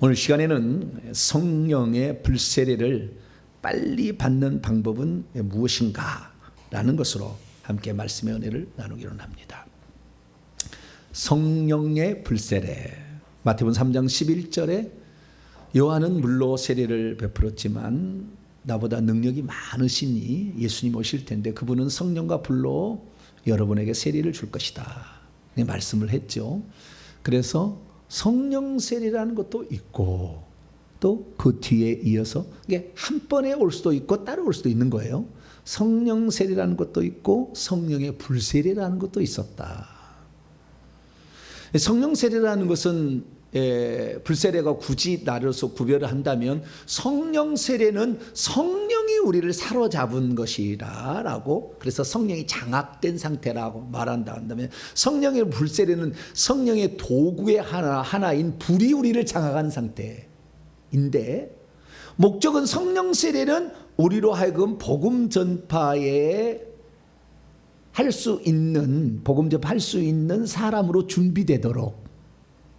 오늘 시간에는 성령의 불세례를 빨리 받는 방법은 무엇인가 라는 것으로 함께 말씀의 은혜를 나누기로 합니다. 성령의 불세례. 마태복음 3장 11절에 요한은 물로 세례를 베풀었지만 나보다 능력이 많으시니 예수님 오실 텐데 그분은 성령과 불로 여러분에게 세례를 줄 것이다. 말씀을 했죠. 그래서 성령 세례라는 것도 있고 또 그 뒤에 이어서 이게 한 번에 올 수도 있고 따로 올 수도 있는 거예요. 성령 세례라는 것도 있고 성령의 불세례라는 것도 있었다. 성령 세례라는 것은 불세례가 굳이 나눠서 구별을 한다면 성령 세례는 성령이 우리를 사로잡은 것이라고, 그래서 성령이 장악된 상태라고 말한다 한다면, 성령의 불세례는 성령의 도구의 하나인 불이 우리를 장악한 상태인데, 목적은 성령 세례는 우리로 하여금 복음 전파에 복음 전파할 수 있는 사람으로 준비되도록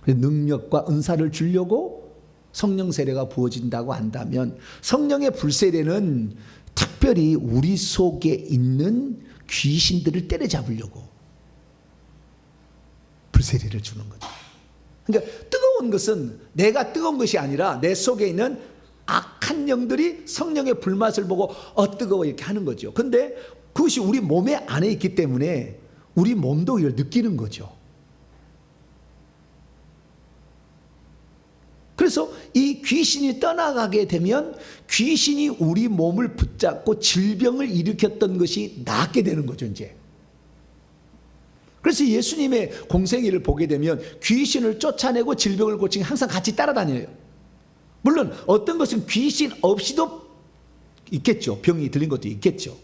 능력과 은사를 주려고 성령 세례가 부어진다고 한다면, 성령의 불세례는 특별히 우리 속에 있는 귀신들을 때려잡으려고 불세례를 주는 거죠. 그러니까 뜨거운 것은 내가 뜨거운 것이 아니라 내 속에 있는 악한 영들이 성령의 불맛을 보고 뜨거워 이렇게 하는 거죠. 근데 그것이 우리 몸에 안에 있기 때문에 우리 몸도 이걸 느끼는 거죠. 그래서 이 귀신이 떠나가게 되면 귀신이 우리 몸을 붙잡고 질병을 일으켰던 것이 낫게 되는 거죠, 이제. 그래서 예수님의 공생애를 보게 되면 귀신을 쫓아내고 질병을 고치는 게 항상 같이 따라다녀요. 물론 어떤 것은 귀신 없이도 있겠죠. 병이 들린 것도 있겠죠.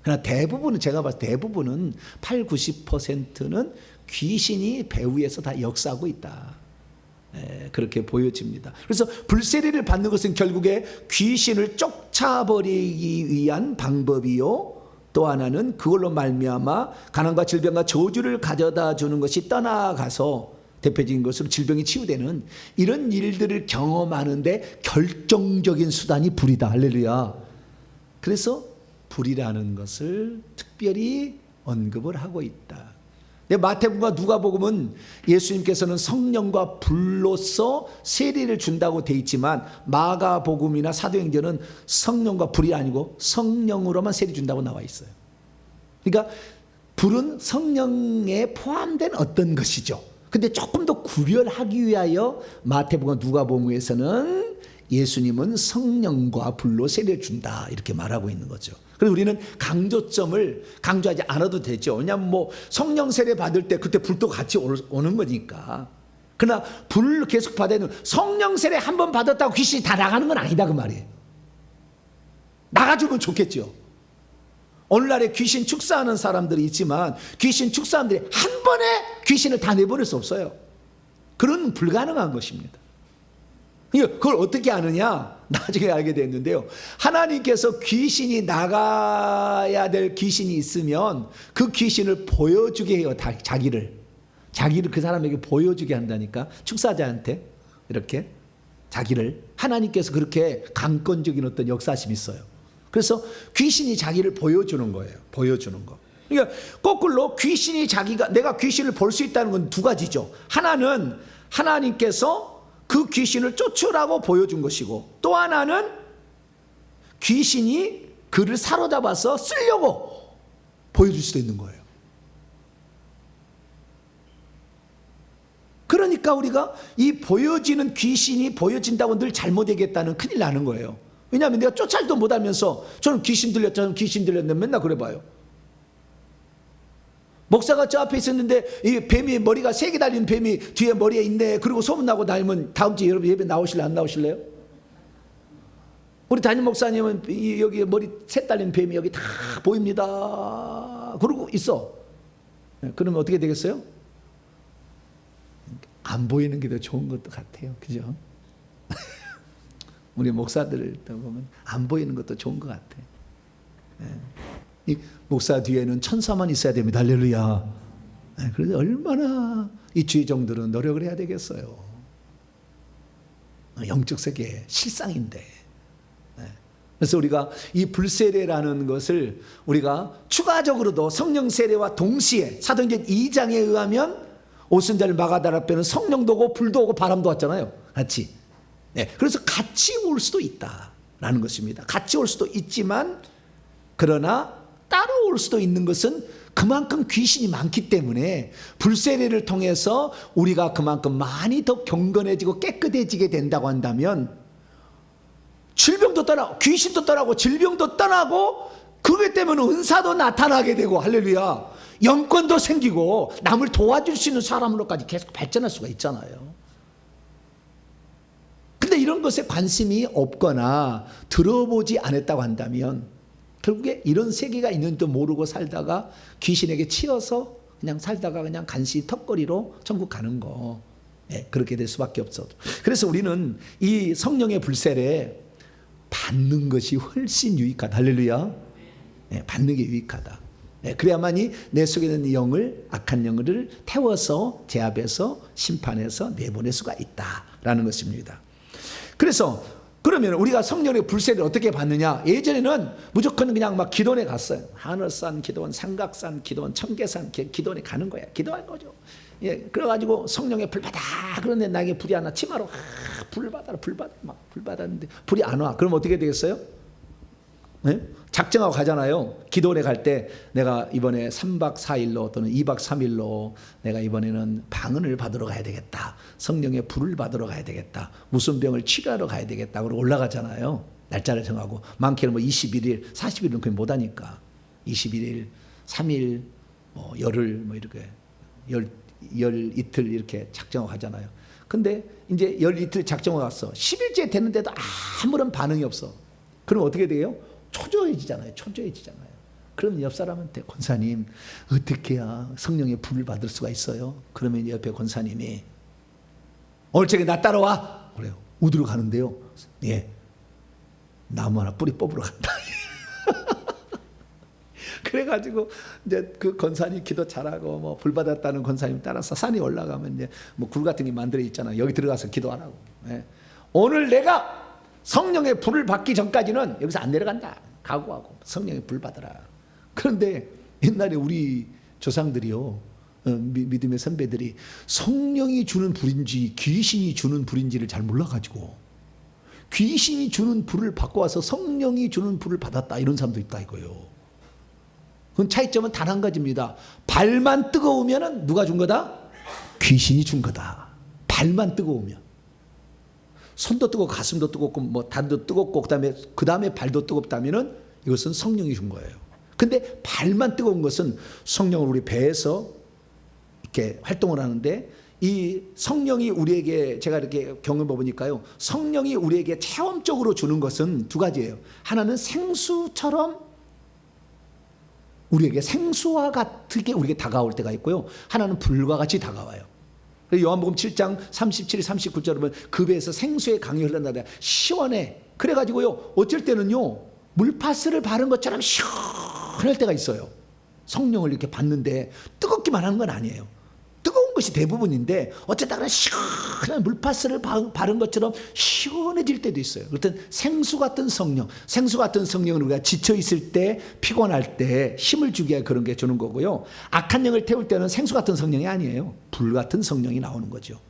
그러나 대부분은, 제가 봤을 때 대부분은 80-90%는 귀신이 배후에서 다 역사하고 있다. 그렇게 보여집니다. 그래서 불세례를 받는 것은 결국에 귀신을 쫓아버리기 위한 방법이요, 또 하나는 그걸로 말미암아 가난과 질병과 저주를 가져다 주는 것이 떠나가서 대표적인 것으로 질병이 치유되는 이런 일들을 경험하는데 결정적인 수단이 불이다. 할렐루야. 그래서 불이라는 것을 특별히 언급을 하고 있다. 마태복음과 누가복음은 예수님께서는 성령과 불로서 세례를 준다고 돼 있지만, 마가복음이나 사도행전은 성령과 불이 아니고 성령으로만 세례 준다고 나와 있어요. 그러니까 불은 성령에 포함된 어떤 것이죠. 근데 조금 더 구별하기 위하여 마태복음과 누가복음에서는 예수님은 성령과 불로 세례를 준다 이렇게 말하고 있는 거죠. 그래서 우리는 강조점을 강조하지 않아도 되죠. 왜냐하면 성령 세례 받을 때 그때 불도 같이 오는 거니까. 그러나 불을 계속 받아야 되는, 성령 세례 한 번 받았다고 귀신이 다 나가는 건 아니다 그 말이에요. 나가주면 좋겠죠. 오늘날에 귀신 축사하는 사람들이 있지만 귀신 축사함들이 한 번에 귀신을 다 내보낼 수 없어요. 그건 불가능한 것입니다. 그걸 어떻게 아느냐? 나중에 알게 됐는데요. 하나님께서 귀신이 나가야 될 귀신이 있으면 그 귀신을 보여주게 해요. 자기를 그 사람에게 보여주게 한다니까. 축사자한테 이렇게 자기를, 하나님께서 그렇게 강권적인 어떤 역사심이 있어요. 그래서 귀신이 자기를 보여주는 거예요. 보여주는 거. 그러니까 거꾸로 귀신이 내가 귀신을 볼 수 있다는 건 두 가지죠. 하나는 하나님께서 그 귀신을 쫓으라고 보여준 것이고, 또 하나는 귀신이 그를 사로잡아서 쓰려고 보여줄 수도 있는 거예요. 그러니까 우리가 이 보여지는 귀신이 보여진다고 늘 잘못 얘기했다는 큰일 나는 거예요. 왜냐하면 내가 쫓아지도 못하면서 저는 귀신 들렸는데 맨날 그래 봐요. 목사가 저 앞에 있었는데 이 뱀이, 머리가 3개 달린 뱀이 뒤에 머리에 있네. 그리고 소문나고 다니면 다음 주에 여러분 예배 나오실래요? 안 나오실래요? 우리 담임 목사님은 여기 머리 3 달린 뱀이 여기 다 보입니다. 그러고 있어. 그러면 어떻게 되겠어요? 안 보이는 게 더 좋은 것도 같아요. 그죠? 우리 목사들 보면 안 보이는 것도 좋은 것 같아. 이 목사 뒤에는 천사만 있어야 됩니다. 할렐루야. 그래서 얼마나 이 주의종들은 노력을 해야 되겠어요. 영적 세계의 실상인데. 그래서 우리가 이 불세례라는 것을 우리가 추가적으로도 성령 세례와 동시에 사도행전 2장에 의하면 오순절 마가다라 뼈는 성령도 오고 불도 오고 바람도 왔잖아요. 같이. 그래서 같이 올 수도 있다라는 것입니다. 같이 올 수도 있지만 그러나 따로 올 수도 있는 것은 그만큼 귀신이 많기 때문에 불세례를 통해서 우리가 그만큼 많이 더 경건해지고 깨끗해지게 된다고 한다면 질병도 떠나고 귀신도 떠나고 질병도 떠나고 그것 때문에 은사도 나타나게 되고 할렐루야 영권도 생기고 남을 도와줄 수 있는 사람으로까지 계속 발전할 수가 있잖아요. 근데 이런 것에 관심이 없거나 들어보지 않았다고 한다면 결국에 이런 세계가 있는지도 모르고 살다가 귀신에게 치여서 그냥 살다가 그냥 간신히 턱걸이로 천국 가는 거 그렇게 될 수밖에 없어. 그래서 우리는 이 성령의 불세례 받는 것이 훨씬 유익하다. 할렐루야. 받는 게 유익하다. 그래야만이 내 속에 있는 영을 악한 영을 태워서 제압해서 심판해서 내보낼 수가 있다라는 것입니다. 그래서 그러면 우리가 성령의 불세를 어떻게 받느냐? 예전에는 무조건 그냥 막 기도원에 갔어요. 하늘산 기도원, 삼각산 기도원, 청계산 기도원에 가는 거야. 기도한 거죠. 그래가지고 성령의 불 받아. 그런데 나에게 불이 안 와. 치마로 불 받아라, 불 받아. 막 불 받았는데 불이 안 와. 그럼 어떻게 되겠어요? 작정하고 가잖아요. 기도원에 갈 때 내가 이번에 3박 4일로 또는 2박 3일로 내가 이번에는 방언을 받으러 가야 되겠다. 성령의 불을 받으러 가야 되겠다. 무슨 병을 치료하러 가야 되겠다. 그러고 올라가잖아요. 날짜를 정하고 많게는 뭐 21일, 40일은 거의 못하니까 21일, 3일, 뭐 열흘 뭐 이렇게 열 이틀 이렇게 작정하고 가잖아요. 근데 이제 열 이틀 작정하고 갔어. 10일째 됐는데도 아무런 반응이 없어. 그럼 어떻게 돼요? 초조해지잖아요. 그럼 옆 사람한테 권사님 어떻게 해야 성령의 불을 받을 수가 있어요? 그러면 옆에 권사님이 오늘 저기 나 따라와. 그래요. 어디로 가는데요? 나무 하나 뿌리 뽑으러 간다. 그래가지고 이제 그 권사님 기도 잘하고 뭐 불 받았다는 권사님 따라서 산에 올라가면 이제 뭐 굴 같은 게 만들어 있잖아. 여기 들어가서 기도하라고. 오늘 내가 성령의 불을 받기 전까지는 여기서 안 내려간다. 각오하고 성령의 불 받아라. 그런데 옛날에 우리 조상들이요, 믿음의 선배들이 성령이 주는 불인지 귀신이 주는 불인지를 잘 몰라가지고 귀신이 주는 불을 받고 와서 성령이 주는 불을 받았다 이런 사람도 있다 이거요. 그건 차이점은 단 한 가지입니다. 발만 뜨거우면 누가 준 거다? 귀신이 준 거다. 발만 뜨거우면. 손도 뜨겁고 가슴도 뜨겁고 뭐 다리도 뜨겁고 그다음에 발도 뜨겁다면은 이것은 성령이 준 거예요. 근데 발만 뜨거운 것은 성령을 우리 배에서 이렇게 활동을 하는데 이 성령이 우리에게 제가 이렇게 경험해 보니까요. 성령이 우리에게 체험적으로 주는 것은 두 가지예요. 하나는 생수처럼 우리에게 생수와 같게 우리에게 다가올 때가 있고요. 하나는 불과 같이 다가와요. 요한복음 7장 37, 39절에 보면 그 배에서 생수의 강이 흘러나다 시원해. 그래가지고요 어쩔 때는요 물파스를 바른 것처럼 시원할 때가 있어요. 성령을 이렇게 받는데 뜨겁기만 하는 건 아니에요. 뜨거운 것이 대부분인데 어쩌다가 시원한 물파스를 바른 것처럼 시원해질 때도 있어요. 그렇든 생수 같은 성령, 생수 같은 성령은 우리가 지쳐 있을 때, 피곤할 때 힘을 주게 그런 게 주는 거고요. 악한 영을 태울 때는 생수 같은 성령이 아니에요. 불 같은 성령이 나오는 거죠.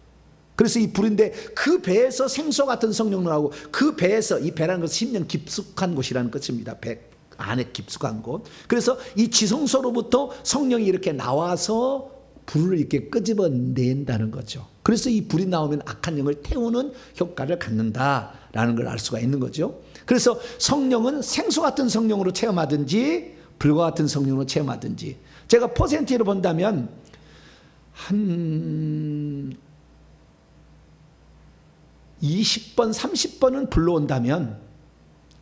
그래서 이 불인데 그 배에서 생수 같은 성령 나오고 그 배에서 이 배라는 것은 심령 깊숙한 곳이라는 것입니다. 배 안에 깊숙한 곳. 그래서 이 지성소로부터 성령이 이렇게 나와서 불을 이렇게 끄집어낸다는 거죠. 그래서 이 불이 나오면 악한 영을 태우는 효과를 갖는다라는 걸 알 수가 있는 거죠. 그래서 성령은 생수 같은 성령으로 체험하든지 불과 같은 성령으로 체험하든지 제가 퍼센트로 본다면 한 20번, 30번은 불로 온다면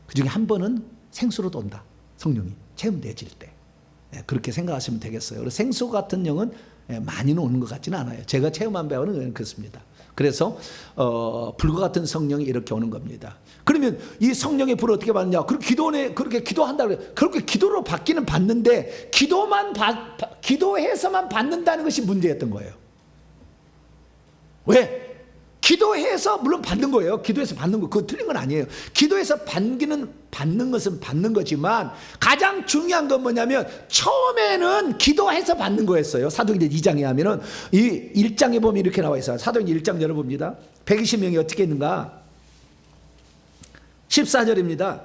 그중에 한 번은 생수로도 온다. 성령이 체험되어질 때. 그렇게 생각하시면 되겠어요. 그래서 생수 같은 영은 많이는 오는 것 같지는 않아요. 제가 체험한 바는 그렇습니다. 그래서 불과 같은 성령이 이렇게 오는 겁니다. 그러면 이 성령의 불을 어떻게 받느냐? 그렇게 기도원에 그렇게 기도한다 그래요. 그렇게 기도로 받기는 받는데 기도해서만 받는다는 것이 문제였던 거예요. 왜? 기도해서 물론 받는 거예요. 기도해서 받는 거, 그거 틀린 건 아니에요. 기도해서 받는 것은 받는 거지만 가장 중요한 건 뭐냐면 처음에는 기도해서 받는 거였어요. 사도행전 2장에 하면은 이 1장에 보면 이렇게 나와 있어요. 사도행전 1장 열어봅니다. 120명이 어떻게 했는가? 14절입니다.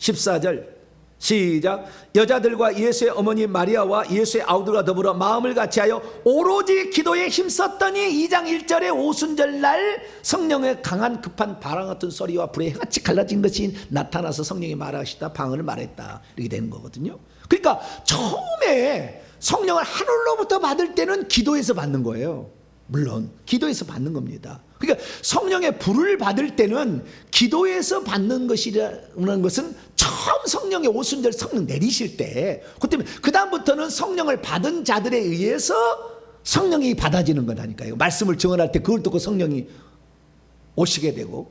14절 시작. 여자들과 예수의 어머니 마리아와 예수의 아우들과 더불어 마음을 같이하여 오로지 기도에 힘썼더니 2장 1절에 오순절 날 성령의 강한 급한 바람 같은 소리와 불의 해같이 갈라진 것이 나타나서 성령이 말하시다 방언을 말했다, 이렇게 되는 거거든요. 그러니까 처음에 성령을 하늘로부터 받을 때는 기도에서 받는 거예요. 물론 기도에서 받는 겁니다. 그러니까 성령의 불을 받을 때는 기도에서 받는 것이라는 것은 처음 성령의 오순절 성령 내리실 때, 그 때문에 그 다음부터는 성령을 받은 자들에 의해서 성령이 받아지는 거다니까요. 말씀을 증언할 때 그걸 듣고 성령이 오시게 되고,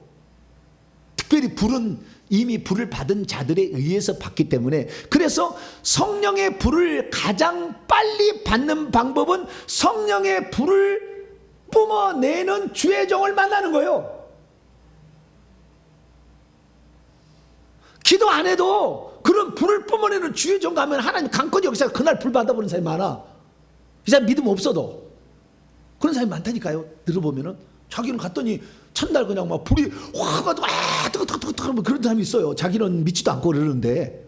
특별히 불은 이미 불을 받은 자들에 의해서 받기 때문에, 그래서 성령의 불을 가장 빨리 받는 방법은 성령의 불을 뿜어내는 주의 종을 만나는 거예요. 기도 안 해도 그런 불을 뿜어내는 주의 종 가면 하나님 강권이 역사가 그날 불 받아보는 사람이 많아. 이 사람 믿음 없어도 그런 사람이 많다니까요. 들어보면은 자기는 갔더니 첫날 그냥 막 불이 확 가지고 뜨거 그런 사람이 있어요. 자기는 믿지도 않고 그러는데.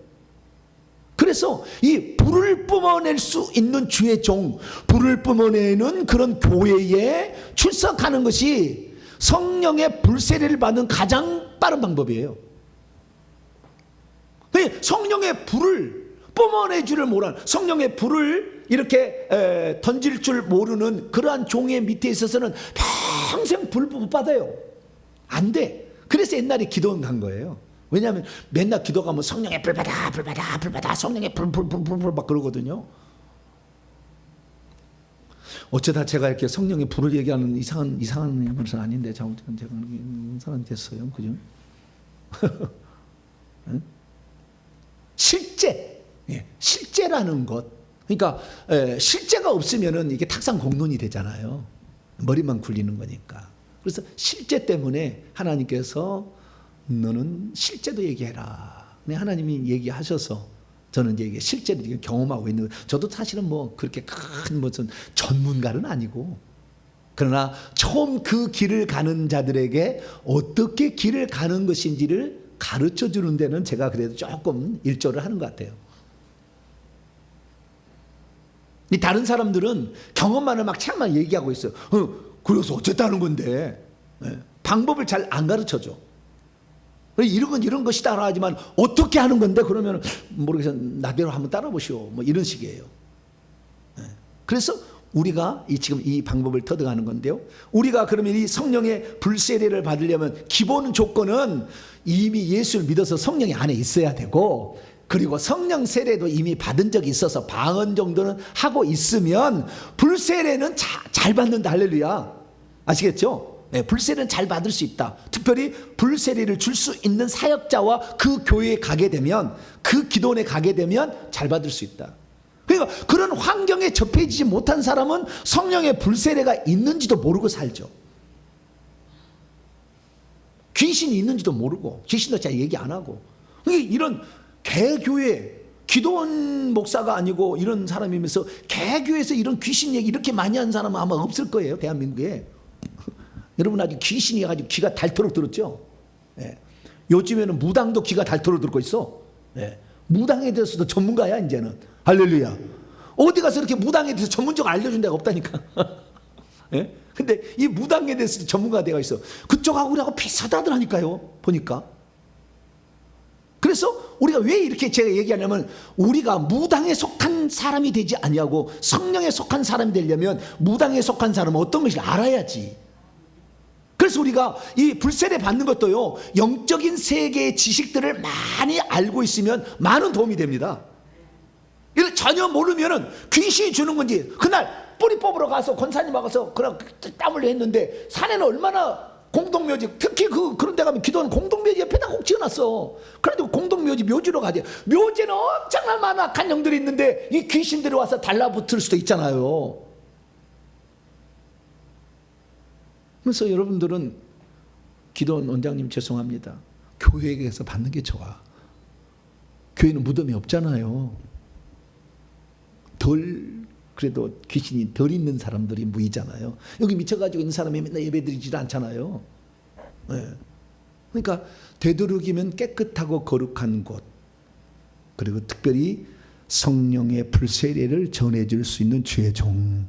그래서 이 불을 뿜어낼 수 있는 주의 종, 불을 뿜어내는 그런 교회에 출석하는 것이 성령의 불세례를 받는 가장 빠른 방법이에요. 성령의 불을 뿜어내 줄을 모르는, 성령의 불을 이렇게 던질 줄 모르는 그러한 종의 밑에 있어서는 평생 불 못 받아요. 안 돼. 그래서 옛날에 기도원 간 거예요. 왜냐하면 맨날 기도 가면 성령의 불 받아, 불 받아, 불 받아, 성령의 불 막 그러거든요. 어쩌다 제가 이렇게 성령의 불을 얘기하는 이상한 것은 아닌데 잘못하면 제가 이런 사람이 됐어요. 그죠? 실제, 실제라는 것. 그러니까 실제가 없으면은 이게 탁상 공론이 되잖아요. 머리만 굴리는 거니까. 그래서 실제 때문에 하나님께서 너는 실제도 얘기해라. 하나님이 얘기하셔서 저는 이제 실제로 경험하고 있는 거예요. 저도 사실은 뭐 그렇게 큰 무슨 전문가는 아니고, 그러나 처음 그 길을 가는 자들에게 어떻게 길을 가는 것인지를 가르쳐 주는 데는 제가 그래도 조금 일조를 하는 것 같아요. 다른 사람들은 경험만을 막 책만 얘기하고 있어요. 그래서 어쨌다는 건데 방법을 잘 안 가르쳐 줘. 이런 건 이런 것이다 하지만 어떻게 하는 건데 그러면 모르겠어, 나대로 한번 따라 보시오, 뭐 이런 식이에요. 그래서 우리가 지금 이 방법을 터득하는 건데요. 우리가 그러면 이 성령의 불세례를 받으려면 기본 조건은 이미 예수를 믿어서 성령이 안에 있어야 되고, 그리고 성령 세례도 이미 받은 적이 있어서 방언 정도는 하고 있으면 불세례는 잘 받는다. 할렐루야. 아시겠죠? 네, 불세례는 잘 받을 수 있다. 특별히 불세례를 줄 수 있는 사역자와 그 교회에 가게 되면, 그 기도원에 가게 되면 잘 받을 수 있다. 그러니까 그런 환경에 접해지지 못한 사람은 성령의 불세례가 있는지도 모르고 살죠. 귀신이 있는지도 모르고, 귀신도 잘 얘기 안 하고. 이런 개교회, 기도원 목사가 아니고 이런 사람이면서 개교에서 이런 귀신 얘기 이렇게 많이 하는 사람은 아마 없을 거예요, 대한민국에. 여러분 아주 귀신이 가지고 귀가 닳도록 들었죠. 요즘에는 무당도 귀가 닳도록 듣고 있어. 무당에 대해서도 전문가야 이제는. 할렐루야. 어디 가서 이렇게 무당에 대해서 전문적으로 알려준 데가 없다니까. 근데 이 무당에 대해서 전문가가 되어 있어. 그쪽하고 우리하고 비슷하더라니까요, 보니까. 그래서 우리가 왜 이렇게 제가 얘기하냐면, 우리가 무당에 속한 사람이 되지 아니하고 성령에 속한 사람이 되려면 무당에 속한 사람은 어떤 것을 알아야지. 그래서 우리가 이 불세례 받는 것도요, 영적인 세계의 지식들을 많이 알고 있으면 많은 도움이 됩니다. 이걸 전혀 모르면은 귀신이 주는 건지, 그날 뿌리 뽑으러 가서 권사님 와서 그냥 땀 흘려 했는데 산에는 얼마나 공동묘지, 특히 그런 데 가면 기도는 공동묘지 옆에다 꼭 지어놨어. 그래도 공동묘지 묘지로 가지. 묘지는 엄청난 많은 악한 영들이 있는데 이 귀신들이 와서 달라붙을 수도 있잖아요. 그래서 여러분들은 기도원 원장님 죄송합니다. 교회에서 받는 게 좋아. 교회는 무덤이 없잖아요. 그래도 귀신이 덜 있는 사람들이 모이잖아요. 여기 미쳐가지고 있는 사람이 맨날 예배드리지 않잖아요. 네. 그러니까 되도록이면 깨끗하고 거룩한 곳, 그리고 특별히 성령의 불세례를 전해줄 수 있는 주의 종,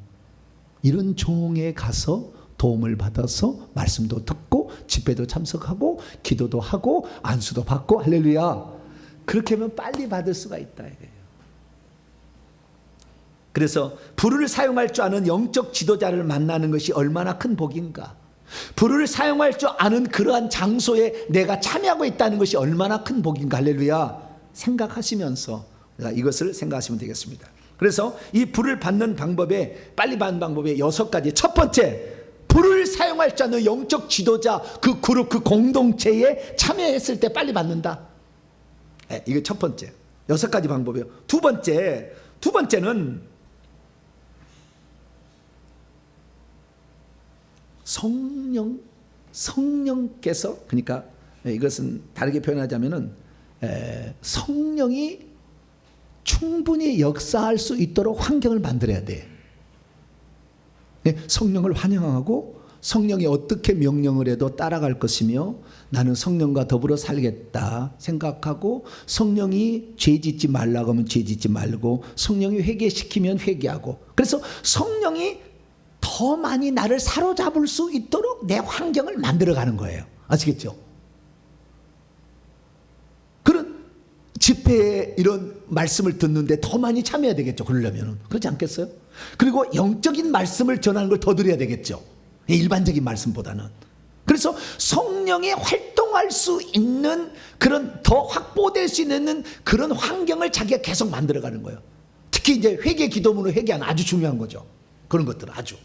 이런 종에 가서 도움을 받아서 말씀도 듣고 집회도 참석하고 기도도 하고 안수도 받고 할렐루야. 그렇게 하면 빨리 받을 수가 있다 이거예요. 그래서 불을 사용할 줄 아는 영적 지도자를 만나는 것이 얼마나 큰 복인가. 불을 사용할 줄 아는 그러한 장소에 내가 참여하고 있다는 것이 얼마나 큰 복인가. 할렐루야. 생각하시면서 이것을 생각하시면 되겠습니다. 그래서 이 불을 받는 방법에, 빨리 받는 방법에 6가지. 첫 번째, 불을 사용할 줄 아는 영적 지도자, 그 그룹, 그 공동체에 참여했을 때 빨리 받는다. 네, 이게 첫 번째. 6가지 방법이에요. 두 번째는 성령께서, 그러니까 이것은 다르게 표현하자면은 성령이 충분히 역사할 수 있도록 환경을 만들어야 돼. 성령을 환영하고 성령이 어떻게 명령을 해도 따라갈 것이며 나는 성령과 더불어 살겠다 생각하고, 성령이 죄 짓지 말라고 하면 죄 짓지 말고, 성령이 회개시키면 회개하고, 그래서 성령이 더 많이 나를 사로잡을 수 있도록 내 환경을 만들어가는 거예요. 아시겠죠? 그런 집회에 이런 말씀을 듣는데 더 많이 참여해야 되겠죠. 그러려면. 그렇지 않겠어요? 그리고 영적인 말씀을 전하는 걸 더 드려야 되겠죠. 일반적인 말씀보다는. 그래서 성령이 활동할 수 있는 그런, 더 확보될 수 있는 그런 환경을 자기가 계속 만들어가는 거예요. 특히 이제 회개 기도문을 회개하는, 아주 중요한 거죠. 그런 것들 아주.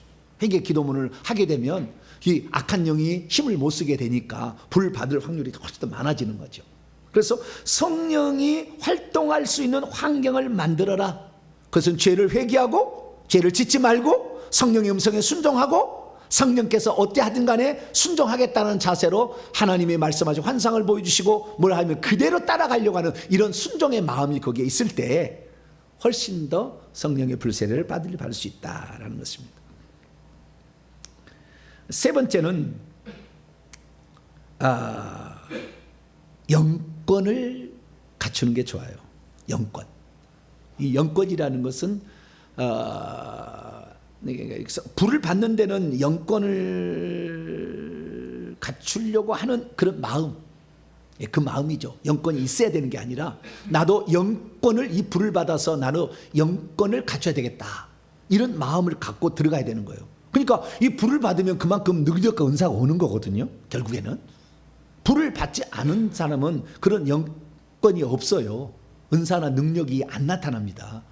회개 기도문을 하게 되면 이 악한 영이 힘을 못 쓰게 되니까 불 받을 확률이 훨씬 더 많아지는 거죠. 그래서 성령이 활동할 수 있는 환경을 만들어라. 그것은 죄를 회개하고 죄를 짓지 말고 성령의 음성에 순종하고, 성령께서 어찌하든 간에 순종하겠다는 자세로 하나님의 말씀하신 환상을 보여주시고 뭘 하면 그대로 따라가려고 하는 이런 순종의 마음이 거기에 있을 때 훨씬 더 성령의 불세례를 받을 수 있다라는 것입니다. 세 번째는 영권을 갖추는 게 좋아요. 영권. 이 영권이라는 것은 불을 받는 데는 영권을 갖추려고 하는 그런 마음, 그 마음이죠. 영권이 있어야 되는 게 아니라 나도 영권을, 이 불을 받아서 나도 영권을 갖춰야 되겠다, 이런 마음을 갖고 들어가야 되는 거예요. 그러니까 이 불을 받으면 그만큼 능력과 은사가 오는 거거든요. 결국에는 불을 받지 않은 사람은 그런 영권이 없어요. 은사나 능력이 안 나타납니다.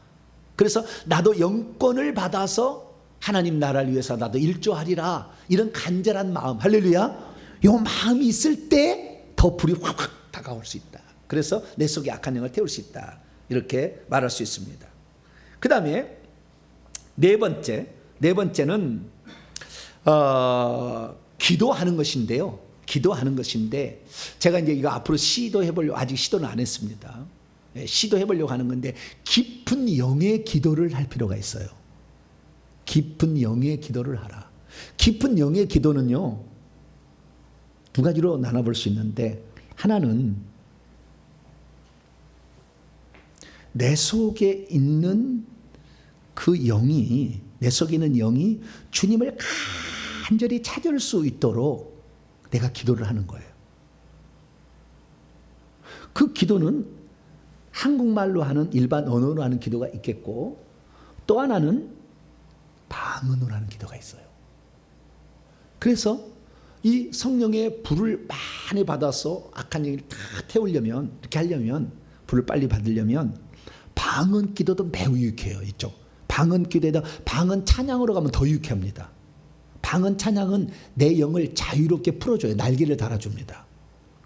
그래서 나도 영권을 받아서 하나님 나라를 위해서 나도 일조하리라, 이런 간절한 마음, 할렐루야, 이 마음이 있을 때 더 불이 확확 다가올 수 있다. 그래서 내 속에 악한 영을 태울 수 있다, 이렇게 말할 수 있습니다. 그 다음에 네 번째는 기도하는 것인데요. 기도하는 것인데, 제가 이제 이거 앞으로 시도해보려고, 아직 시도는 안 했습니다. 시도해보려고 하는 건데, 깊은 영의 기도를 할 필요가 있어요. 깊은 영의 기도를 하라. 깊은 영의 기도는요, 두 가지로 나눠볼 수 있는데, 하나는 내 속에 있는 그 영이, 내 속에 있는 영이 주님을 간절히 찾을 수 있도록 내가 기도를 하는 거예요. 그 기도는 한국말로 하는, 일반 언어로 하는 기도가 있겠고, 또 하나는 방언으로 하는 기도가 있어요. 그래서 이 성령의 불을 많이 받아서 악한 영을 다 태우려면, 이렇게 하려면, 불을 빨리 받으려면 방언 기도도 매우 유익해요. 이쪽 방언 기도에다 방언 찬양으로 가면 더 유익합니다. 방언 찬양은 내 영을 자유롭게 풀어줘요. 날개를 달아줍니다.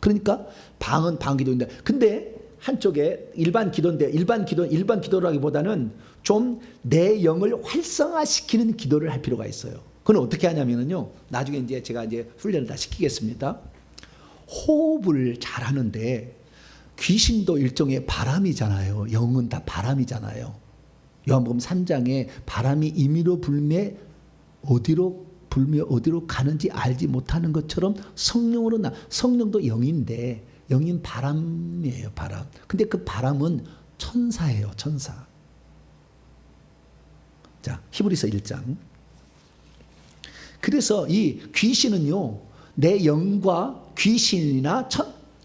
그러니까 방언 기도인데, 근데 한쪽에 일반 기도인데, 일반 기도라기보다는 좀 내 영을 활성화시키는 기도를 할 필요가 있어요. 그건 어떻게 하냐면요. 나중에 이제 제가 이제 훈련을 다 시키겠습니다. 호흡을 잘 하는데 귀신도 일종의 바람이잖아요. 영은 다 바람이잖아요. 요한복음 3장에 바람이 임의로 불매 어디로 가는지 알지 못하는 것처럼 성령도 영인데 영인 바람이에요. 바람. 근데 그 바람은 천사예요. 천사. 자, 히브리서 1장. 그래서 이 귀신은요, 내 영과 귀신이나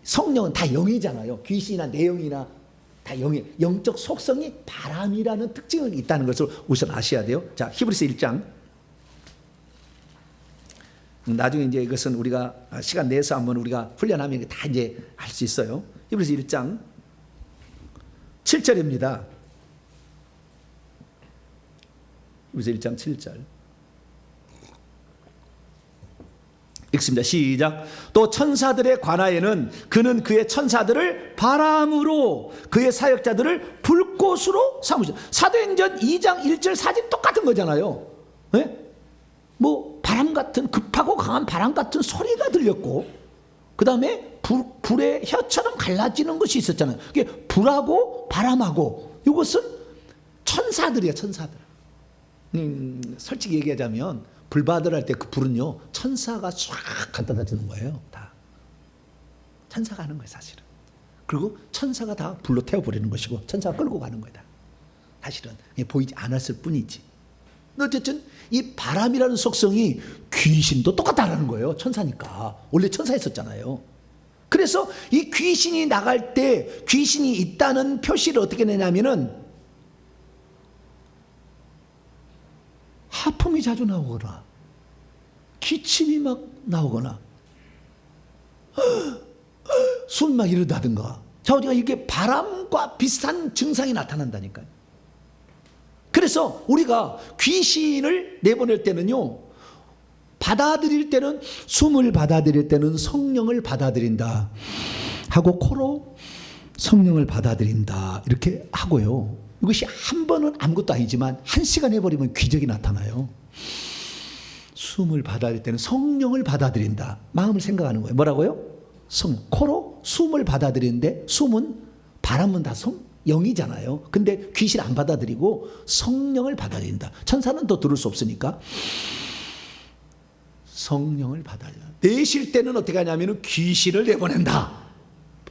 성령은 다 영이잖아요. 귀신이나 내 영이나 다 영이, 영적 속성이 바람이라는 특징이 있다는 것을 우선 아셔야 돼요. 자, 히브리서 1장. 나중에 이제 이것은 우리가 시간 내서 한번 우리가 훈련하면 다 이제 할 수 있어요. 히브리서 1장 7절입니다. 히브리서 1장 7절. 읽습니다. 시작. 또 천사들에 관하여는 그는 그의 천사들을 바람으로 그의 사역자들을 불꽃으로 삼으셨다. 사도행전 2장 1절 4절 똑같은 거잖아요. 네? 뭐 바람 같은 급하고 강한 바람 같은 소리가 들렸고 그 다음에 불의 혀처럼 갈라지는 것이 있었잖아요. 이게 불하고 바람하고 이것은 천사들이야. 천사들. 솔직히 얘기하자면 불바다를 할 때 그 불은요 천사가 쫙 갖다 주는 거예요. 다 천사가 하는 거예요 사실은. 그리고 천사가 다 불로 태워버리는 것이고 천사가 끌고 가는 거다. 사실은 보이지 않았을 뿐이지. 어쨌든 이 바람이라는 속성이 귀신도 똑같다라는 거예요. 천사니까. 원래 천사였었잖아요. 그래서 이 귀신이 나갈 때 귀신이 있다는 표시를 어떻게 내냐면은 하품이 자주 나오거나 기침이 막 나오거나 숨 막 이러다든가 자우지가 이렇게 바람과 비슷한 증상이 나타난다니까요. 그래서 우리가 귀신을 내보낼 때는요, 받아들일 때는 숨을 받아들일 때는 성령을 받아들인다 하고 코로 성령을 받아들인다 이렇게 하고요. 이것이 한 번은 아무것도 아니지만 한 시간 해버리면 기적이 나타나요. 숨을 받아들일 때는 성령을 받아들인다. 마음을 생각하는 거예요. 뭐라고요? 코로 숨을 받아들이는데 숨은 바람은 다 영이잖아요. 근데 귀신 안 받아들이고 성령을 받아들인다. 천사는 더 들을 수 없으니까 성령을 받아들인다. 내쉴 때는 어떻게 하냐면 귀신을 내보낸다.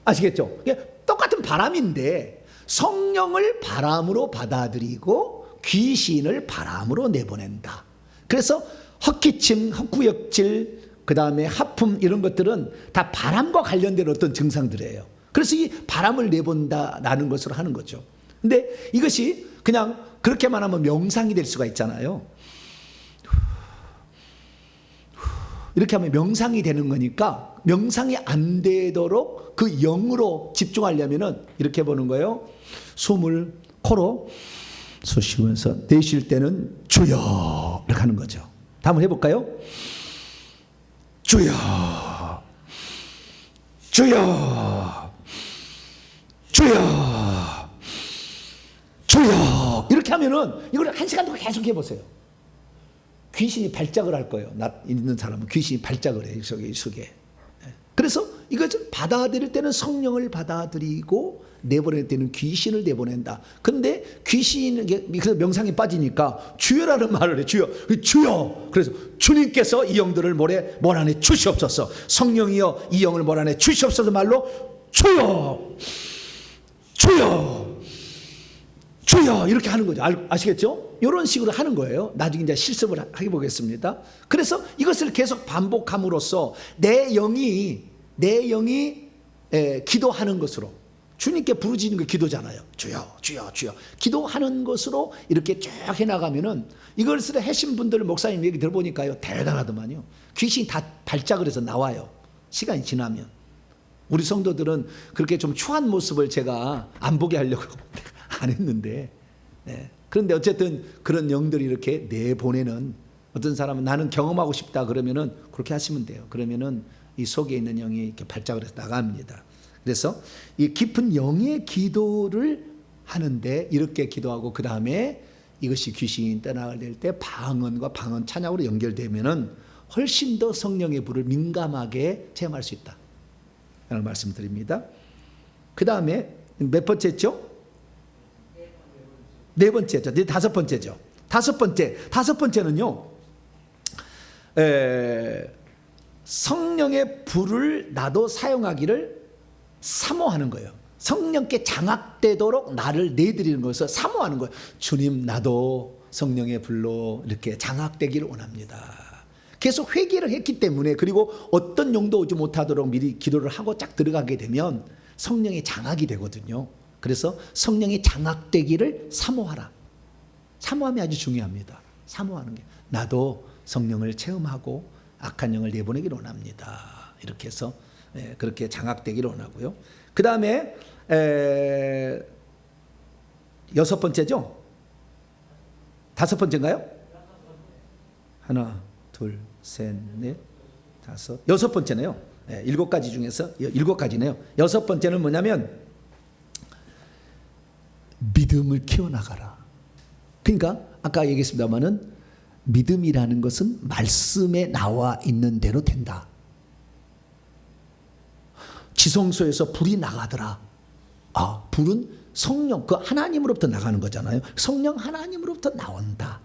아시겠죠? 똑같은 바람인데 성령을 바람으로 받아들이고 귀신을 바람으로 내보낸다. 그래서 헛기침, 헛구역질, 그 다음에 하품 이런 것들은 다 바람과 관련된 어떤 증상들이에요. 그래서 이 바람을 내본다라는 것으로 하는 거죠. 근데 이것이 그냥 그렇게만 하면 명상이 될 수가 있잖아요. 이렇게 하면 명상이 되는 거니까 명상이 안 되도록 그 영으로 집중하려면은 이렇게 보는 거예요. 숨을 코로 쑤시면서 내쉴 때는 주여 이렇게 하는 거죠. 한번 해볼까요? 주여, 주여, 주여, 주여 이렇게 하면은 이걸 한 시간 동안 계속 해보세요. 귀신이 발작을 할 거예요. 나 있는 사람은 귀신이 발작을 해요. 이 속에. 그래서 이것을 받아들일 때는 성령을 받아들이고 내보낼 때는 귀신을 내보낸다. 그런데 귀신은 그래서 명상에 빠지니까 주여라는 말을 해. 주여, 주여. 그래서 주님께서 이 영들을 몰아내 주시옵소서. 성령이여 이 영을 몰아내 주시옵소서 말로 주여, 주여, 주여 이렇게 하는 거죠. 아시겠죠? 이런 식으로 하는 거예요. 나중에 이제 실습을 해보겠습니다. 그래서 이것을 계속 반복함으로써 내 영이 기도하는 것으로 주님께 부르짖는 게 기도잖아요. 주여, 주여, 주여. 기도하는 것으로 이렇게 쭉 해나가면은 이것을 하신 분들 목사님 얘기 들어보니까요. 대단하더만요. 귀신이 다 발작을 해서 나와요. 시간이 지나면. 우리 성도들은 그렇게 좀 추한 모습을 제가 안 보게 하려고 안 했는데. 네. 그런데 어쨌든 그런 영들이 이렇게 내보내는 어떤 사람은 나는 경험하고 싶다 그러면은 그렇게 하시면 돼요. 그러면은 이 속에 있는 영이 이렇게 발작을 해서 나갑니다. 그래서 이 깊은 영의 기도를 하는데 이렇게 기도하고 그 다음에 이것이 귀신 떠나갈 때 방언과 방언 찬양으로 연결되면은 훨씬 더 성령의 불을 민감하게 체험할 수 있다. 라는 말씀드립니다. 그 다음에 몇 번째죠? 네 번째죠. 이제 다섯 번째죠. 다섯 번째는요. 성령의 불을 나도 사용하기를 사모하는 거예요. 성령께 장악되도록 나를 내드리는 것을 사모하는 거예요. 주님, 나도 성령의 불로 이렇게 장악되기를 원합니다. 계속 회개를 했기 때문에, 그리고 어떤 용도 오지 못하도록 미리 기도를 하고 쫙 들어가게 되면 성령의 장악이 되거든요. 그래서 성령이 장악되기를 사모하라. 사모함이 아주 중요합니다. 사모하는 게, 나도 성령을 체험하고 악한 영을 내보내기를 원합니다. 이렇게 해서 그렇게 장악되기를 원하고요. 그 다음에 여섯 번째죠? 다섯 번째인가요? 하나, 둘, 셋, 넷, 다섯, 여섯 번째네요. 일곱 가지 중에서 일곱 가지네요. 여섯 번째는 뭐냐면 믿음을 키워나가라. 그러니까 아까 얘기했습니다마는 믿음이라는 것은 말씀에 나와 있는 대로 된다. 지성소에서 불이 나가더라. 아, 불은 성령, 그 하나님으로부터 나가는 거잖아요. 성령 하나님으로부터 나온다.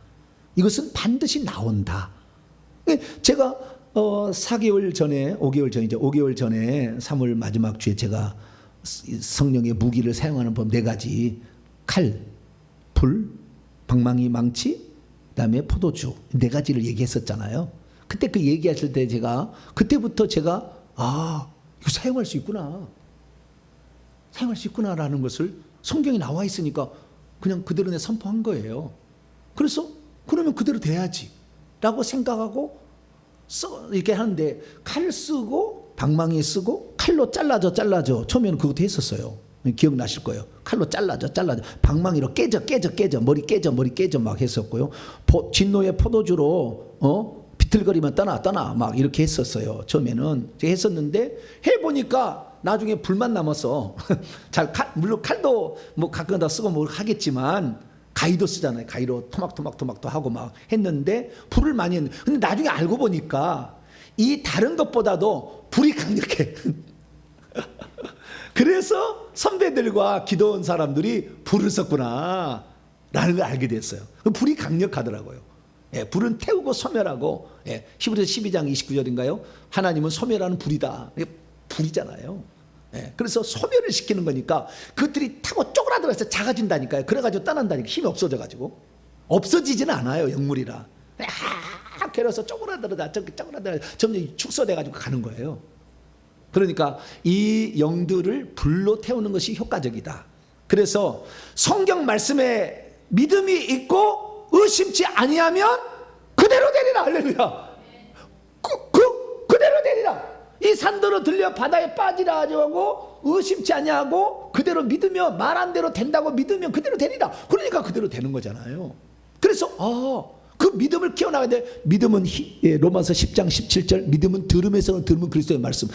이것은 반드시 나온다. 제가 4개월 전에, 5개월 전이죠. 5개월 전에 3월 마지막 주에 제가 성령의 무기를 사용하는 법 4가지, 칼, 불, 방망이, 망치, 그다음에 포도주 4가지를 얘기했었잖아요. 그때 그 얘기하실 때 그때부터 제가 이거 사용할 수 있구나. 사용할 수 있구나라는 것을 성경에 나와 있으니까 그냥 그대로 내 선포한 거예요. 그래서 그러면 그대로 돼야지 라고 생각하고 이렇게 하는데, 칼 쓰고 방망이 쓰고 칼로 잘라줘 처음에는 그것도 했었어요. 기억나실 거예요. 칼로 잘라줘 방망이로 깨져 머리 깨져 막 했었고요. 진노의 포도주로 비틀거리면 떠나 막 이렇게 했었어요. 처음에는 제가 했었는데 해보니까 나중에 불만 남아서 물론 칼도 뭐 가끔 다 쓰고 뭐 하겠지만 가위도 쓰잖아요. 가위로 토막토막도 하고 막 했는데 불을 많이 했는데, 근데 나중에 알고 보니까 이 다른 것보다도 불이 강력해. 그래서 선배들과 기도원 사람들이 불을 썼구나 라는 걸 알게 됐어요. 불이 강력하더라고요. 불은 태우고 소멸하고, 히브리서 12장 29절인가요? 하나님은 소멸하는 불이다. 불이잖아요. 그래서 소멸을 시키는 거니까 그것들이 타고 쪼그라들어서 작아진다니까요. 그래가지고 떠난다니까. 힘이 없어져가지고. 없어지지는 않아요, 영물이라. 그래서 쪼그라들어다 점점 축소돼가지고 가는 거예요. 그러니까 이 영들을 불로 태우는 것이 효과적이다. 그래서 성경 말씀에 믿음이 있고 의심치 아니하면 그대로 되리라. 할렐루야. 그대로 되리라. 이 산더러 들려 바다에 빠지라 하고 의심치 아니하고 그대로 믿으면, 말한 대로 된다고 믿으면 그대로 되리라. 그러니까 그대로 되는 거잖아요. 그래서 그 믿음을 키워나가야 돼. 믿음은 로마서 10장 17절, 믿음은 들음에서는 들으면 그리스도의 말씀.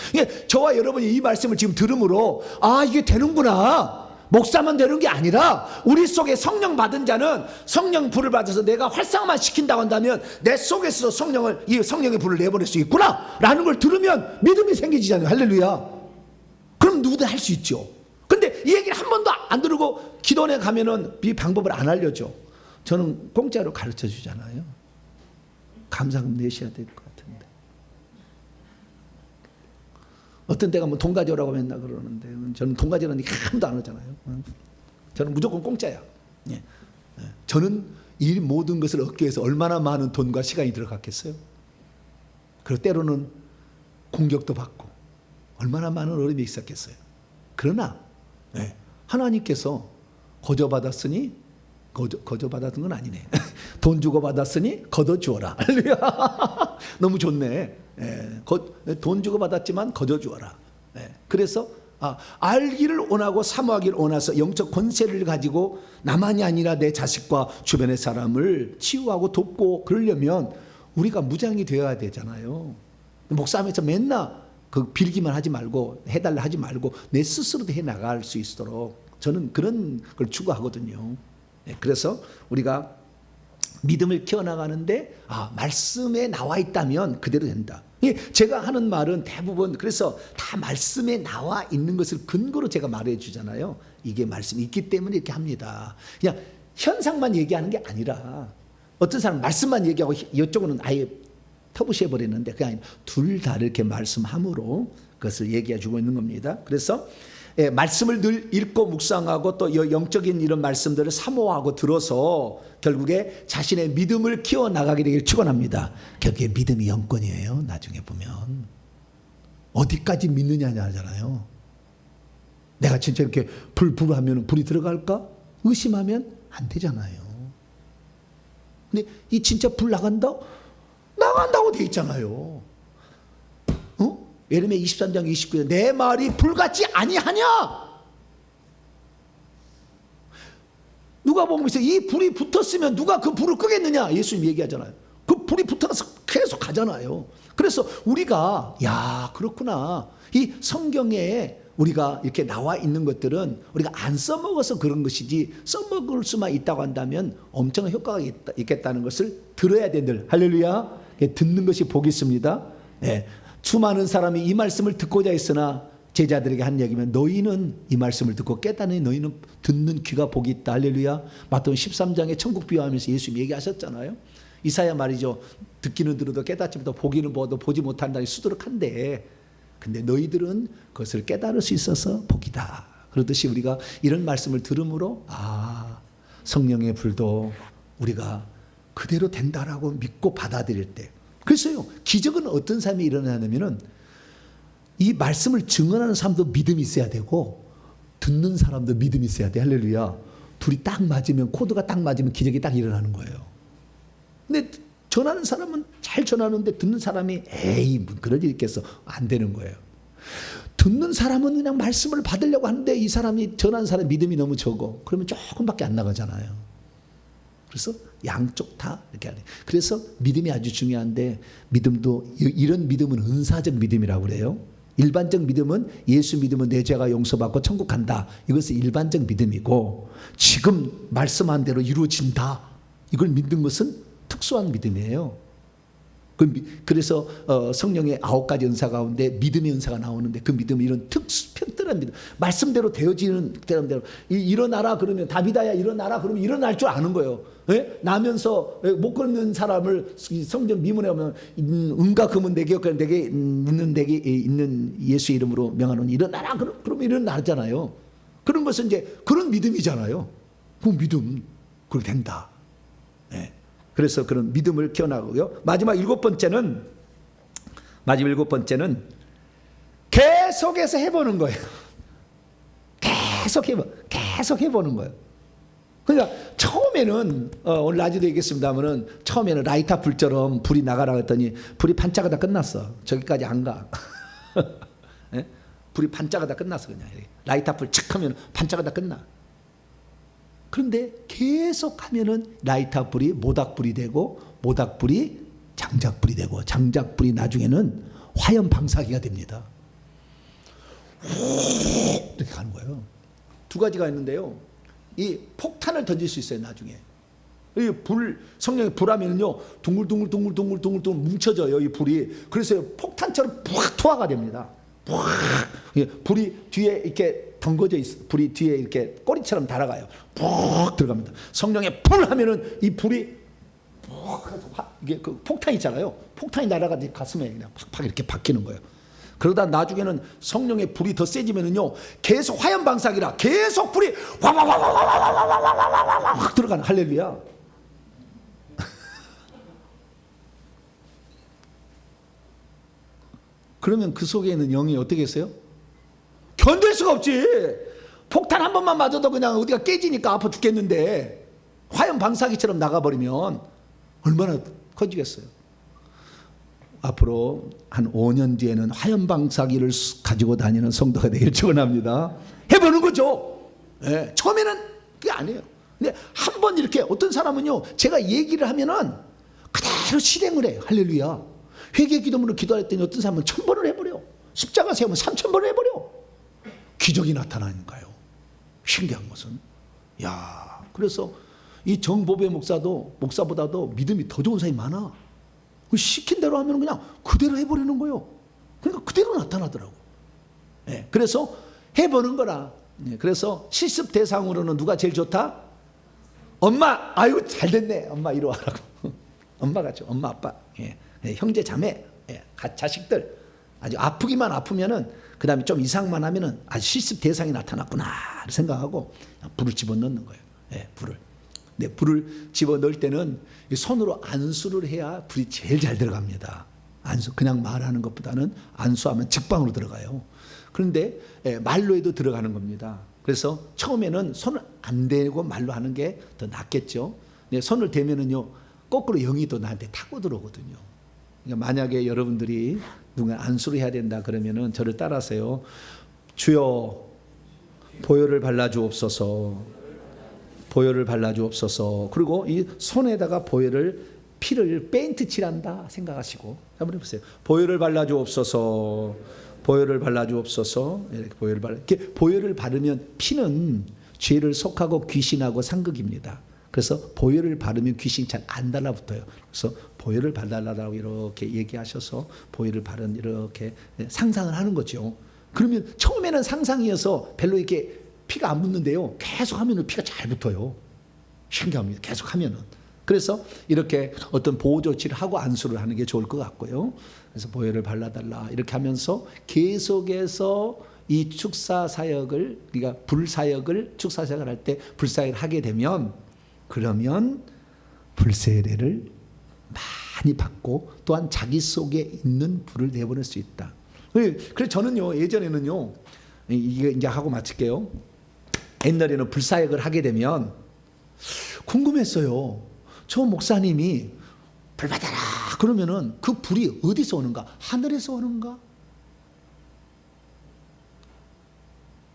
저와 여러분이 이 말씀을 지금 들음으로 이게 되는구나. 목사만 되는 게 아니라 우리 속에 성령 받은 자는 성령 불을 받아서 내가 활성화만 시킨다고 한다면 내 속에서 이 성령의 불을 내보낼 수 있구나 라는 걸 들으면 믿음이 생기잖아요. 할렐루야. 그럼 누구든 할 수 있죠. 근데 이 얘기를 한 번도 안 들고 기도원에 가면은 이 방법을 안 알려줘. 저는 공짜로 가르쳐 주잖아요. 감사금 내셔야 될 것 같은데. 어떤 데가 뭐 돈 가져오라고 맨날 그러는데 저는 돈 가져오라는 얘기 아무도 안 하잖아요. 저는 무조건 공짜야. 저는 이 모든 것을 얻기 위해서 얼마나 많은 돈과 시간이 들어갔겠어요. 그리고 때로는 공격도 받고 얼마나 많은 어려움이 있었겠어요. 그러나 하나님께서 거저받았으니 거저받았던 건 아니네. 돈 주고 받았으니 거둬주어라. 너무 좋네. 돈 주고 받았지만 거둬주어라. 그래서 알기를 원하고 사모하기를 원해서 영적 권세를 가지고 나만이 아니라 내 자식과 주변의 사람을 치유하고 돕고 그러려면 우리가 무장이 되어야 되잖아요. 목사하면서 맨날 빌기만 하지 말고 해달라 하지 말고 내 스스로도 해나갈 수 있도록 저는 그런 걸 추구하거든요. 그래서 우리가 믿음을 키워나가는데 말씀에 나와 있다면 그대로 된다. 제가 하는 말은 대부분 그래서 다 말씀에 나와 있는 것을 근거로 제가 말해 주잖아요. 이게 말씀이 있기 때문에 이렇게 합니다. 그냥 현상만 얘기하는 게 아니라 어떤 사람은 말씀만 얘기하고 이쪽은 아예 터부시해 버리는데 그냥 둘 다 이렇게 말씀함으로 그것을 얘기해 주고 있는 겁니다. 그래서 말씀을 늘 읽고 묵상하고 또 영적인 이런 말씀들을 사모하고 들어서 결국에 자신의 믿음을 키워나가게 되길 축원합니다. 결국에 믿음이 영권이에요. 나중에 보면 어디까지 믿느냐냐 하잖아요. 내가 진짜 이렇게 불하면 불이 들어갈까? 의심하면 안 되잖아요. 근데 이 진짜 불 나간다고 돼 있잖아요. 예레미야 23장 29절 내 말이 불같이 아니하냐? 누가 보면서 이 불이 붙었으면 누가 그 불을 끄겠느냐? 예수님 얘기하잖아요. 그 불이 붙어서 계속 가잖아요. 그래서 우리가 그렇구나. 이 성경에 우리가 이렇게 나와 있는 것들은 우리가 안 써먹어서 그런 것이지 써먹을 수만 있다고 한다면 엄청난 효과가 있겠다는 것을 들어야 된다. 할렐루야. 듣는 것이 복이 있습니다. 네. 수많은 사람이 이 말씀을 듣고자 했으나 제자들에게 한 얘기면 너희는 이 말씀을 듣고 깨닫는 너희는 듣는 귀가 복이 있다. 할렐루야. 마태복음 13장에 천국 비유하면서 예수님이 얘기하셨잖아요. 이사야 말이죠. 듣기는 들어도 깨닫지 못하고 보기는 보아도 보지 못한다니 수두룩한데 근데 너희들은 그것을 깨달을 수 있어서 복이다. 그렇듯이 우리가 이런 말씀을 들음으로 성령의 불도 우리가 그대로 된다라고 믿고 받아들일 때 그래서요 기적은 어떤 삶이 일어나냐면은 이 말씀을 증언하는 사람도 믿음이 있어야 되고 듣는 사람도 믿음이 있어야 돼. 할렐루야. 둘이 딱 맞으면 코드가 딱 맞으면 기적이 딱 일어나는 거예요. 근데 전하는 사람은 잘 전하는데 듣는 사람이 에이 그럴 일 있겠어 안 되는 거예요. 듣는 사람은 그냥 말씀을 받으려고 하는데 이 사람이 전하는 사람 믿음이 너무 적어. 그러면 조금밖에 안 나가잖아요. 그래서 양쪽 다 이렇게 하네. 그래서 믿음이 아주 중요한데 믿음도 이런 믿음은 은사적 믿음이라고 그래요. 일반적 믿음은 예수 믿으면 내 죄가 용서받고 천국 간다. 이것은 일반적 믿음이고 지금 말씀한 대로 이루어진다. 이걸 믿는 것은 특수한 믿음이에요. 그래서 성령의 9가지 은사 가운데 믿음의 은사가 나오는데 그 믿음은 이런 특별한 믿음. 말씀대로 되어지는 대로 일어나라 그러면 다비다야 일어나라 그러면 일어날 줄 아는 거예요. 나면서 못 걷는 사람을 성전 미문에 오면 은과 금은 내게 없고 내게 있는 예수 이름으로 명하노니 일어나라 그러면 일어나잖아요. 그런 것은 이제 그런 믿음이잖아요. 그 믿음 그렇게 된다. 네. 그래서 그런 믿음을 키워나가고요. 마지막 일곱 번째는 계속해서 해보는 거예요. 계속 해보는 거예요. 그러니까 처음에는 오늘 낮에도 얘기했습니다만은 처음에는 라이터 불처럼 불이 나가라 했더니 불이 반짝하다 끝났어. 저기까지 안 가. 네? 불이 반짝하다 끝났어 그냥. 라이터 불 칙 하면 반짝하다 끝나. 그런데 계속 하면은 라이터 불이 모닥불이 되고 모닥불이 장작불이 되고 장작불이 나중에는 화염 방사기가 됩니다. 이렇게 가는 거예요. 두 가지가 있는데요. 이 폭탄을 던질 수 있어요. 나중에 이 성령의 불하면요 둥글둥글 뭉쳐져요. 이 불이. 그래서 폭탄처럼 푹 투하가 됩니다. 불이 뒤에 이렇게 덩거져 있어. 불이 뒤에 이렇게 꼬리처럼 달아가요. 푹 들어갑니다. 성령의 불 하면은 이 불이 이게 그 폭탄 있잖아요. 폭탄이 날아가서 가슴에 그냥 팍팍 이렇게 박히는 거예요. 그러다 나중에는 성령의 불이 더 세지면은요 계속 화염 방사기라 계속 불이 확 들어가는. 할렐루야. 그러면 그 속에 있는 영이 어떻게 했어요? 견딜 수가 없지. 폭탄 한 번만 맞아도 그냥 어디가 깨지니까 아파 죽겠는데 화염 방사기처럼 나가버리면 얼마나 커지겠어요. 앞으로 한 5년 뒤에는 화염 방사기를 가지고 다니는 성도가 되길 축원합니다. 해보는 거죠. 네, 처음에는 그게 아니에요. 근데 한 번 이렇게 어떤 사람은요 제가 얘기를 하면은 그대로 실행을 해요. 할렐루야. 회개 기도문을 기도했더니 어떤 사람은 1000번을 해버려. 십자가 세우면 3000번을 해버려. 기적이 나타나니까요. 신기한 것은 그래서 이 정보배 목사보다도 믿음이 더 좋은 사람이 많아. 시킨 대로 하면 그냥 그대로 해버리는 거예요. 그러니까 그대로 나타나더라고. 예, 그래서 해보는 거라. 예, 그래서 실습 대상으로는 누가 제일 좋다? 엄마. 아유 잘 됐네. 엄마 이리 와라고. 엄마가 죠. 엄마 아빠. 예, 예, 형제 자매. 예, 자식들. 아주 아프기만 아프면은 그 다음에 좀 이상만 하면은 아주 실습 대상이 나타났구나 생각하고 불을 집어넣는 거예요. 예, 불을. 네, 불을 집어넣을 때는 손으로 안수를 해야 불이 제일 잘 들어갑니다. 안수, 그냥 말하는 것보다는 안수하면 직방으로 들어가요. 그런데 말로 해도 들어가는 겁니다. 그래서 처음에는 손을 안 대고 말로 하는 게 더 낫겠죠. 네, 손을 대면은요 거꾸로 영이 또 나한테 타고 들어오거든요. 그러니까 만약에 여러분들이 누가 안수를 해야 된다 그러면은 저를 따라하세요. 주여 보혈을 발라주옵소서. 보혈을 발라주옵소서. 그리고 이 손에다가 피를 페인트 칠한다 생각하시고 한번 해보세요. 보혈을 발라주옵소서. 보혈을 발라주옵소서. 이렇게 보혈을 바르면 피는 죄를 속하고 귀신하고 상극입니다. 그래서 보혈을 바르면 귀신 잘 안 달라붙어요. 그래서 보혈을 발라달라고 이렇게 얘기하셔서 보혈을 바른 이렇게 상상을 하는 거죠. 그러면 처음에는 상상이어서 별로 이렇게 피가 안 붙는데요. 계속 하면 피가 잘 붙어요. 신기합니다. 계속 하면은. 그래서 이렇게 어떤 보호 조치를 하고 안수를 하는 게 좋을 것 같고요. 그래서 보혈을 발라달라 이렇게 하면서 계속해서 이 축사 사역을, 그러니까 축사 사역을 할 때 불사역을 하게 되면 그러면 불세례를 많이 받고 또한 자기 속에 있는 불을 내보낼 수 있다. 그래서 저는요 예전에는요 이게 이제 하고 마칠게요. 옛날에는 불사역을 하게 되면 궁금했어요. 저 목사님이 불 받아라 그러면은 그 불이 어디서 오는가? 하늘에서 오는가?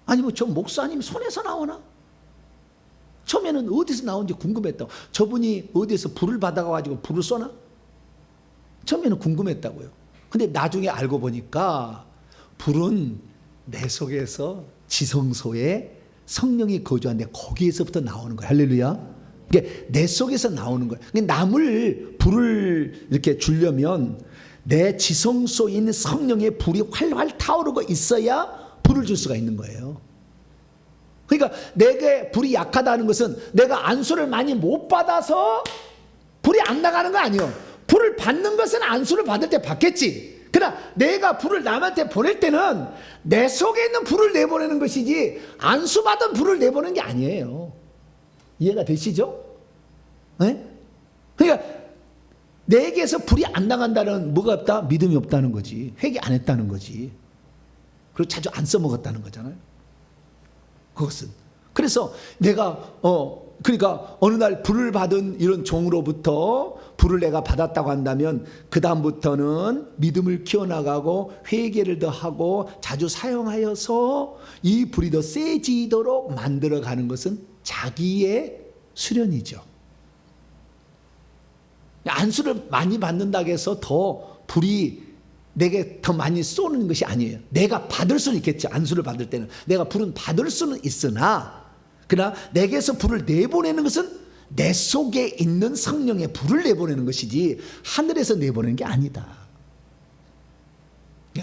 아니면 저 목사님 손에서 나오나? 처음에는 어디서 나오는지 궁금했다고. 저분이 어디서 불을 받아가지고 불을 쏘나? 처음에는 궁금했다고요. 근데 나중에 알고 보니까 불은 내 속에서 지성소에 성령이 거주하는데 거기에서부터 나오는 거예요. 할렐루야. 이게 내 속에서 나오는 거예요. 남을 불을 이렇게 주려면 내 지성소에 있는 성령의 불이 활활 타오르고 있어야 불을 줄 수가 있는 거예요. 그러니까 내게 불이 약하다는 것은 내가 안수를 많이 못 받아서 불이 안 나가는 거 아니에요. 불을 받는 것은 안수를 받을 때 받겠지. 그러나 내가 불을 남한테 보낼 때는 내 속에 있는 불을 내보내는 것이지 안수 받은 불을 내보내는 게 아니에요. 이해가 되시죠? 네? 그러니까 내게서 불이 안 나간다는 뭐가 없다? 믿음이 없다는 거지. 회개 안 했다는 거지. 그리고 자주 안 써먹었다는 거잖아요. 그것은. 그래서 내가 그러니까 어느 날 불을 받은 이런 종으로부터 불을 내가 받았다고 한다면 그 다음부터는 믿음을 키워나가고 회개를 더 하고 자주 사용하여서 이 불이 더 세지도록 만들어가는 것은 자기의 수련이죠. 안수를 많이 받는다고 해서 더 불이 내게 더 많이 쏘는 것이 아니에요. 내가 받을 수는 있겠죠. 안수를 받을 때는 내가 불은 받을 수는 있으나 그러나 내게서 불을 내보내는 것은 내 속에 있는 성령의 불을 내보내는 것이지 하늘에서 내보내는 게 아니다.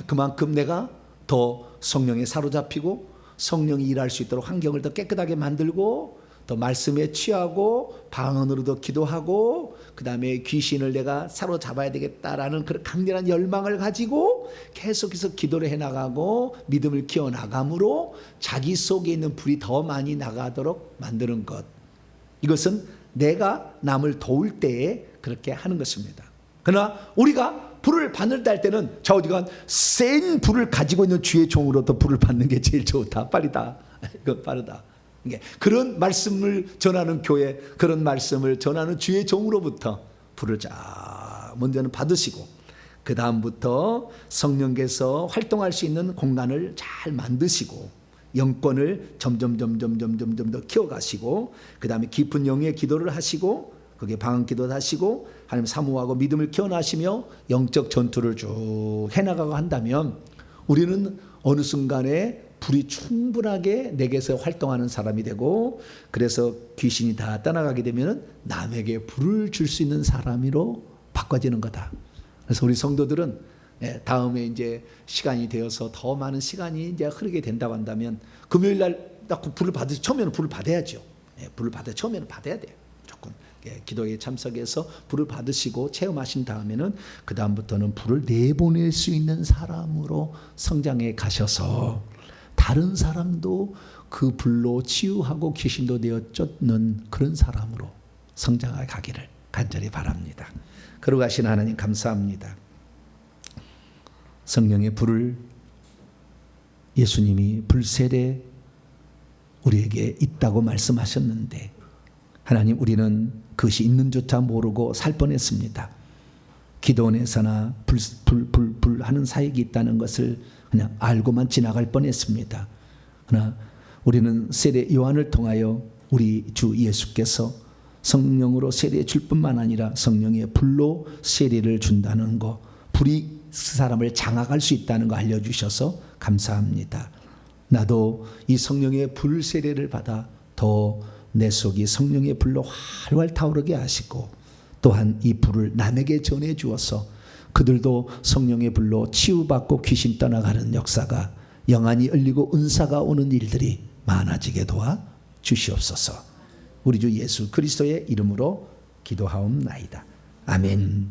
그만큼 내가 더 성령에 사로잡히고 성령이 일할 수 있도록 환경을 더 깨끗하게 만들고 더 말씀에 취하고 방언으로 더 기도하고 그 다음에 귀신을 내가 사로잡아야 되겠다라는 그런 강렬한 열망을 가지고 계속해서 기도를 해나가고 믿음을 키워나감으로 자기 속에 있는 불이 더 많이 나가도록 만드는 것, 이것은 내가 남을 도울 때에 그렇게 하는 것입니다. 그러나 우리가 불을 받는다 할 때는 좌우지간 센 불을 가지고 있는 주의 종으로부터 불을 받는 게 제일 좋다. 빠르다. 빠르다. 그런 말씀을 전하는 교회, 그런 말씀을 전하는 주의 종으로부터 불을 쫙 먼저는 받으시고 그 다음부터 성령께서 활동할 수 있는 공간을 잘 만드시고 영권을 점점 더 키워가시고 그 다음에 깊은 영의 기도를 하시고 거기에 방언 기도도 하시고 하나님 사모하고 믿음을 키워나시며 영적 전투를 쭉 해나가고 한다면 우리는 어느 순간에 불이 충분하게 내게서 활동하는 사람이 되고, 그래서 귀신이 다 떠나가게 되면 남에게 불을 줄 수 있는 사람으로 바꿔지는 거다. 그래서 우리 성도들은 다음에 이제 시간이 되어서 더 많은 시간이 이제 흐르게 된다고 한다면 금요일 날 딱 불을 처음에는 불을 받아야죠. 불을 처음에는 받아야 돼요. 조금 기도에 참석해서 불을 받으시고 체험하신 다음에는 그 다음부터는 불을 내보낼 수 있는 사람으로 성장해 가셔서 다른 사람도 그 불로 치유하고 귀신도 내어 쫓는 그런 사람으로 성장해 가기를 간절히 바랍니다. 거룩하신 하나님 감사합니다. 성령의 불을 예수님이 불세례 우리에게 있다고 말씀하셨는데 하나님, 우리는 그것이 있는 조차 모르고 살 뻔했습니다. 기도원에서나 불 하는 사역이 있다는 것을 그냥 알고만 지나갈 뻔했습니다. 그러나 우리는 세례 요한을 통하여 우리 주 예수께서 성령으로 세례 줄 뿐만 아니라 성령의 불로 세례를 준다는 거, 불이 사람을 장악할 수 있다는 거 알려주셔서 감사합니다. 나도 이 성령의 불 세례를 받아 더 내 속이 성령의 불로 활활 타오르게 하시고, 또한 이 불을 남에게 전해 주어서 그들도 성령의 불로 치유받고 귀신 떠나가는 역사가, 영안이 열리고 은사가 오는 일들이 많아지게 도와 주시옵소서. 우리 주 예수 그리스도의 이름으로 기도하옵나이다. 아멘.